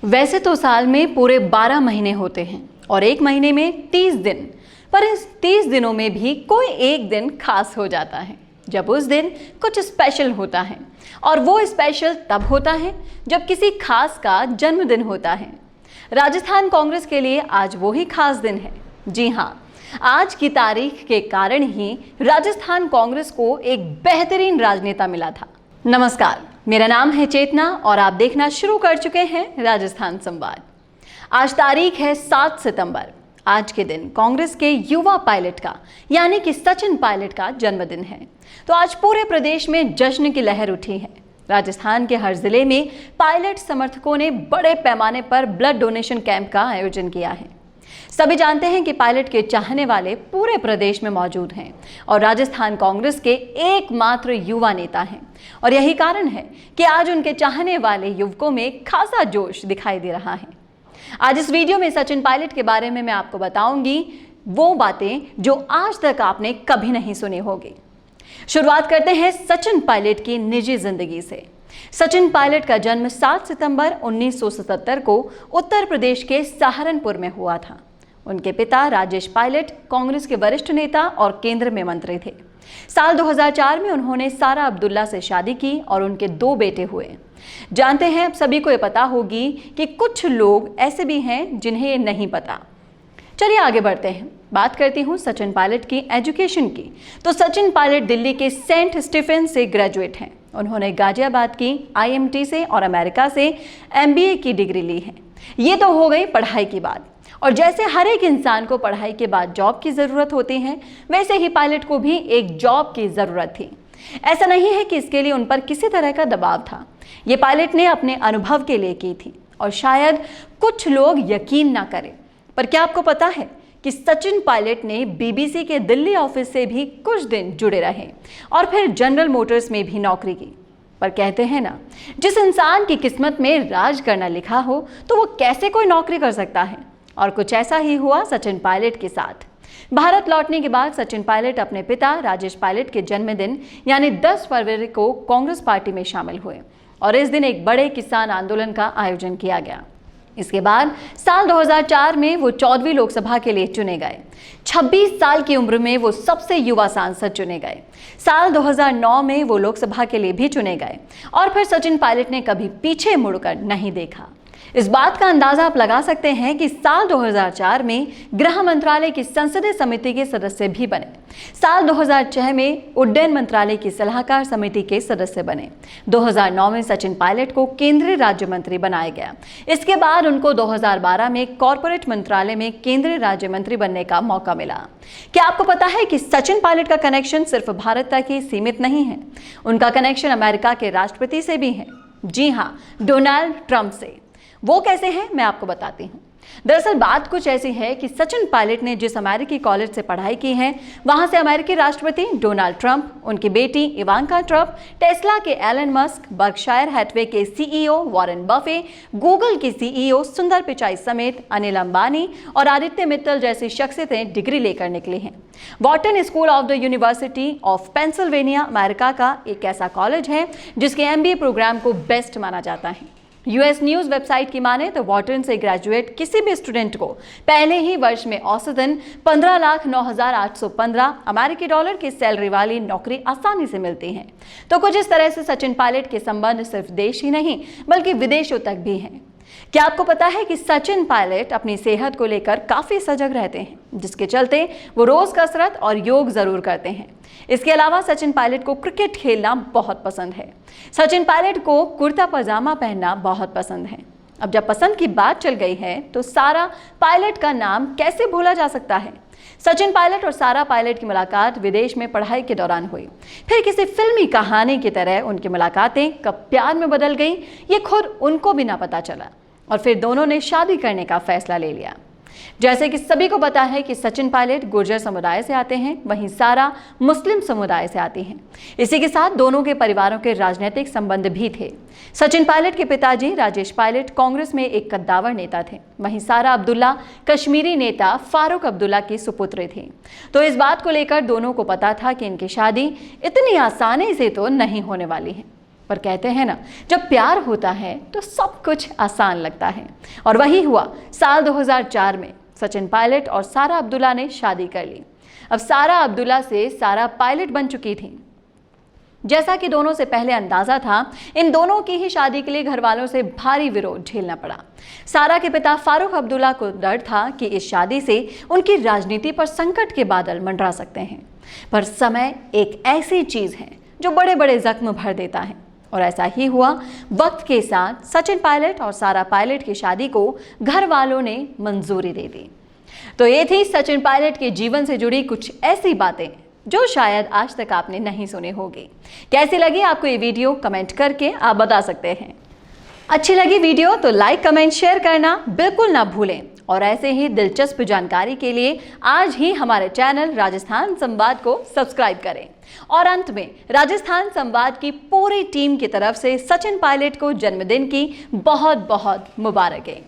वैसे तो साल में पूरे 12 महीने होते हैं और एक महीने में 30 दिन, पर इस 30 दिनों में भी कोई एक दिन खास हो जाता है जब उस दिन कुछ स्पेशल होता है। और वो स्पेशल तब होता है जब किसी खास का जन्मदिन होता है। राजस्थान कांग्रेस के लिए आज वो ही खास दिन है। जी हाँ, आज की तारीख के कारण ही राजस्थान कांग्रेस को एक बेहतरीन राजनेता मिला था। नमस्कार, मेरा नाम है चेतना और आप देखना शुरू कर चुके हैं राजस्थान संवाद। आज तारीख है 7 सितंबर। आज के दिन कांग्रेस के युवा पायलट का यानी कि सचिन पायलट का जन्मदिन है। तो आज पूरे प्रदेश में जश्न की लहर उठी है। राजस्थान के हर जिले में पायलट समर्थकों ने बड़े पैमाने पर ब्लड डोनेशन कैंप का आयोजन किया है। सभी जानते हैं कि पायलट के चाहने वाले पूरे प्रदेश में मौजूद हैं और राजस्थान कांग्रेस के एकमात्र युवा नेता हैं। और यही कारण है कि आज उनके चाहने वाले युवकों में खासा जोश दिखाई दे रहा है। आज इस वीडियो में सचिन पायलट के बारे में मैं आपको बताऊंगी वो बातें जो आज तक आपने कभी नहीं सुनी होगी। शुरुआत करते हैं सचिन पायलट की निजी जिंदगी से। सचिन पायलट का जन्म 7 सितंबर 1977 को उत्तर प्रदेश के सहारनपुर में हुआ था। उनके पिता राजेश पायलट कांग्रेस के वरिष्ठ नेता और केंद्र में मंत्री थे। साल 2004 में उन्होंने सारा अब्दुल्ला से शादी की और उनके 2 बेटे हुए। जानते हैं, अब सभी को ये पता होगी कि कुछ लोग ऐसे भी हैं जिन्हें ये नहीं पता। चलिए आगे बढ़ते हैं। बात करती हूँ सचिन पायलट की एजुकेशन की। तो सचिन पायलट दिल्ली के सेंट स्टीफेंस से ग्रेजुएट हैं। उन्होंने गाजियाबाद की IMT से और अमेरिका से MBA की डिग्री ली है। ये तो हो गई पढ़ाई की बात। और जैसे हर एक इंसान को पढ़ाई के बाद जॉब की ज़रूरत होती है, वैसे ही पायलट को भी एक जॉब की ज़रूरत थी। ऐसा नहीं है कि इसके लिए उन पर किसी तरह का दबाव था। ये पायलट ने अपने अनुभव के लिए की थी और शायद कुछ लोग यकीन ना करें, पर क्या आपको पता है कि सचिन पायलट ने BBC के दिल्ली ऑफिस से भी कुछ दिन जुड़े रहे और फिर जनरल मोटर्स में भी नौकरी की। पर कहते हैं ना, जिस इंसान की किस्मत में राज करना लिखा हो तो वो कैसे कोई नौकरी कर सकता है। और कुछ ऐसा ही हुआ सचिन पायलट के साथ। भारत लौटने के बाद सचिन पायलट अपने पिता राजेश पायलट के जन्मदिन यानी 10 फरवरी को कांग्रेस पार्टी में शामिल हुए और इस दिन एक बड़े किसान आंदोलन का आयोजन किया गया। इसके बाद साल 2004 में वो 14वीं लोकसभा के लिए चुने गए। 26 साल की उम्र में वो सबसे युवा सांसद चुने गए। साल 2009 में वो लोकसभा के लिए भी चुने गए और फिर सचिन पायलट ने कभी पीछे मुड़कर नहीं देखा। इस बात का अंदाजा आप लगा सकते हैं कि साल 2004 में गृह मंत्रालय की संसदीय समिति के सदस्य भी बने। साल 2006 में उड्डयन मंत्रालय की सलाहकार समिति के सदस्य बने। 2009 में सचिन पायलट को केंद्रीय राज्य मंत्री बनाया गया। इसके बाद उनको 2012 में कॉर्पोरेट मंत्रालय में केंद्रीय राज्य मंत्री बनने का मौका मिला। क्या आपको पता है कि सचिन पायलट का कनेक्शन सिर्फ भारत तक ही सीमित नहीं है, उनका कनेक्शन अमेरिका के राष्ट्रपति से भी है। जी हाँ, डोनाल्ड ट्रंप से। वो कैसे हैं, मैं आपको बताती हूँ। दरअसल बात कुछ ऐसी है कि सचिन पायलट ने जिस अमेरिकी कॉलेज से पढ़ाई की है, वहां से अमेरिकी राष्ट्रपति डोनाल्ड ट्रंप, उनकी बेटी इवांका ट्रंप, टेस्ला के एलन मस्क, बर्कशायर हैथवे के CEO वॉरेन बफे, गूगल की CEO सुंदर पिचाई समेत अनिल अंबानी और आदित्य मित्तल जैसी शख्सियतें डिग्री लेकर निकली हैं। Wharton school of the university of Pennsylvania America का एक ऐसा कॉलेज है जिसके MBA प्रोग्राम को बेस्ट माना जाता है। US न्यूज़ वेबसाइट की माने तो वॉर्टन से ग्रेजुएट किसी भी स्टूडेंट को पहले ही वर्ष में औसतन 15,09,815 अमेरिकी डॉलर की सैलरी वाली नौकरी आसानी से मिलती है। तो कुछ इस तरह से सचिन पायलट के संबंध सिर्फ देश ही नहीं बल्कि विदेशों तक भी हैं। क्या आपको पता है कि सचिन पायलट अपनी सेहत को लेकर काफी सजग रहते हैं, जिसके चलते वो रोज कसरत और योग जरूर करते हैं। इसके अलावा सचिन पायलट को क्रिकेट खेलना बहुत पसंद है। सचिन पायलट को कुर्ता पजामा पहनना बहुत पसंद है। अब जब पसंद की बात चल गई है तो सारा पायलट का नाम कैसे भूला जा सकता है। सचिन पायलट और सारा पायलट की मुलाकात विदेश में पढ़ाई के दौरान हुई। फिर किसी फिल्मी कहानी की तरह उनकी मुलाकातें कब प्यार में बदल गई, ये खुद उनको भी ना पता चला और फिर दोनों ने शादी करने का फैसला ले लिया। जैसे कि सभी को पता है कि सचिन पायलट गुर्जर समुदाय से आते हैं, वहीं सारा मुस्लिम समुदाय से आती हैं। इसी के साथ दोनों के परिवारों के राजनीतिक संबंध भी थे। सचिन पायलट के पिताजी राजेश पायलट कांग्रेस में एक कद्दावर नेता थे, वहीं सारा अब्दुल्ला कश्मीरी नेता फारूक अब्दुल्ला की सुपुत्री थी। तो इस बात को लेकर दोनों को पता था कि इनकी शादी इतनी आसानी से तो नहीं होने वाली है। पर कहते हैं ना, जब प्यार होता है तो सब कुछ आसान लगता है। और वही हुआ। साल 2004 में सचिन पायलट और सारा अब्दुल्ला ने शादी कर ली। अब सारा अब्दुल्ला से सारा पायलट बन चुकी थी। जैसा कि दोनों से पहले अंदाजा था, इन दोनों की ही शादी के लिए घर वालों से भारी विरोध झेलना पड़ा। सारा के पिता फारूक अब्दुल्ला को डर था कि इस शादी से उनकी राजनीति पर संकट के बादल मंडरा सकते हैं। पर समय एक ऐसी चीज है जो बड़े बड़े जख्म भर देता है, और ऐसा ही हुआ। वक्त के साथ सचिन पायलट और सारा पायलट की शादी को घर वालों ने मंजूरी दे दी। तो ये थी सचिन पायलट के जीवन से जुड़ी कुछ ऐसी बातें जो शायद आज तक आपने नहीं सुनी होगी। कैसी लगी आपको ये वीडियो, कमेंट करके आप बता सकते हैं। अच्छी लगी वीडियो तो लाइक, कमेंट, शेयर करना बिल्कुल ना भूलें। और ऐसे ही दिलचस्प जानकारी के लिए आज ही हमारे चैनल राजस्थान संवाद को सब्सक्राइब करें। और अंत में राजस्थान संवाद की पूरी टीम की तरफ से सचिन पायलट को जन्मदिन की बहुत बहुत मुबारकें।